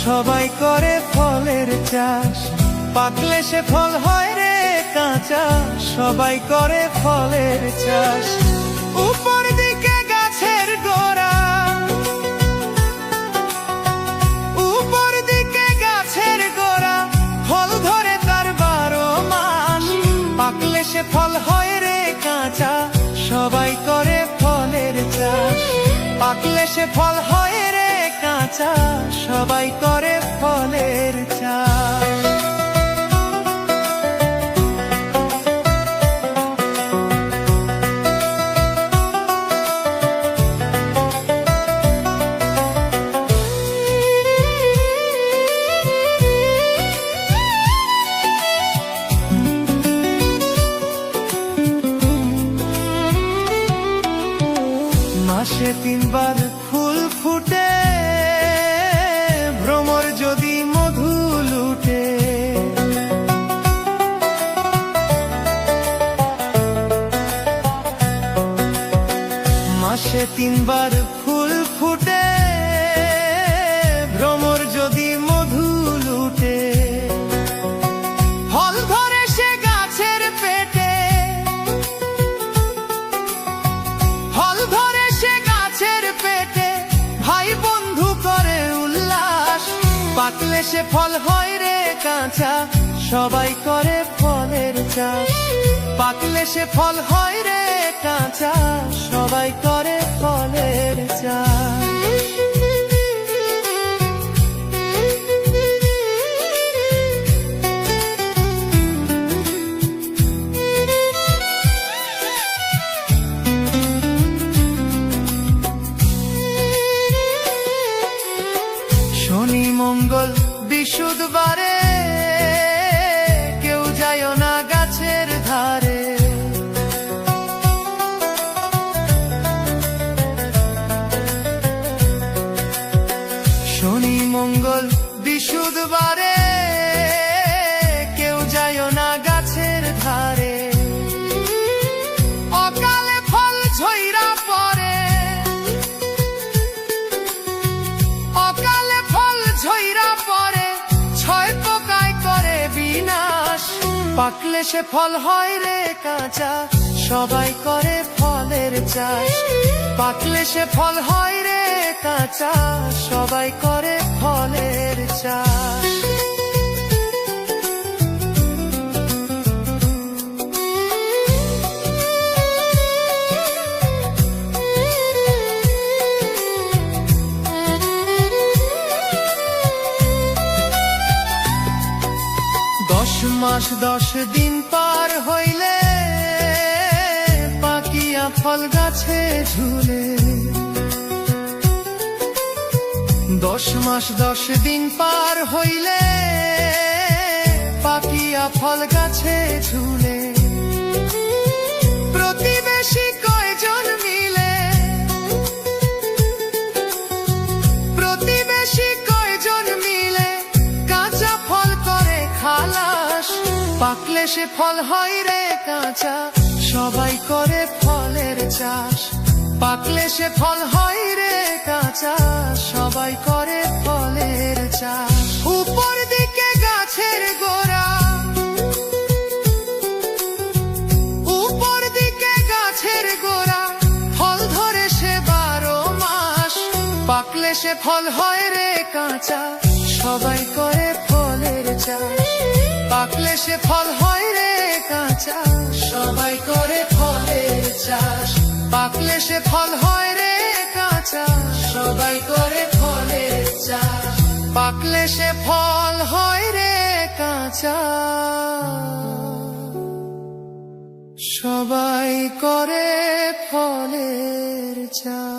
সবাই করে ফলের চাষ, পাকলে সে ফল হয় রে কাঁচা। সবাই করে ফলের চাষ, উপর দিকে গাছের গোড়া, উপর দিকে গাছের গোড়া, ফল ধরে তার 12 মাস। পাকলে সে ফল হয় রে কাঁচা, সবাই করে ফলের চাষ। পাকলে সে ফল হয় রে কাঁচা, সবাই করে ফলের চাষ। মাসে 3 বার ফুল ফুটে, ভ্রমর যদি মধু লুটে। মাসে 3 বার ফুল ফুটে, ভ্রমর যদি মধু লুটে। ফল ধরে সে গাছের পেটে, ফল ধরে সে গাছের পেটে, ভাই বন্ধু করে উল্লাস। পাকলে সে ফল হয় রে কাঁচা, সবাই করে ফলের চাষ। পাকলে সে ফল হয় রে কাঁচা, সবাই করে ফলের চাষ। শনি মঙ্গল বৃহস্পতিবারে কেউ যায় না গাছের ধারে। শনি মঙ্গল বৃহস্পতিবারে কেউ যায় না গাছের ধারে। অকালে ফল ঝইরা পড়ে, অকালে ফল ঝইরা পড়ে, 6 পোকায় করে বিনাশ। পাকলে সে ফল হয় রে কাঁচা, সবাই করে ফলের চাষ। পাকলে সে ফল হয় রে কাঁচা, সবাই করে ফলের চাষ। মাস 10 দিন পার হইলে পাকিয়া ফল গাছে ঝুলে। 10 মাস 10 দিন পার হইলে পাকিয়া ফল গাছে ঝুলে। প্রতিবেশী কয়জন মিলে, প্রতিবেশী কয়জন মিলে কাঁচা ফল করে খালাস। পাকলে সে ফল হয় রে কাঁচা, সবাই করে ফলের চাষ। পাকলে সে ফল হয় রে কাঁচা, সবাই করে ফলের চাষ। উপর দিকে গাছের গোড়া, উপর দিকে গাছের গোড়া, ফল ধরে সে 12 মাস। পাকলে সে ফল হয় রে কাঁচা, সবাই করে ফলের চাষ। পাকলে সে ফল হয় রে কাঁচা, সবাই করে ফলের চাষ। পাকলে সে ফল হয় রে কাঁচা, সবাই করে ফলের চাষ। পাকলে সে ফল হয় রে কাঁচা, সবাই করে ফলের চাষ।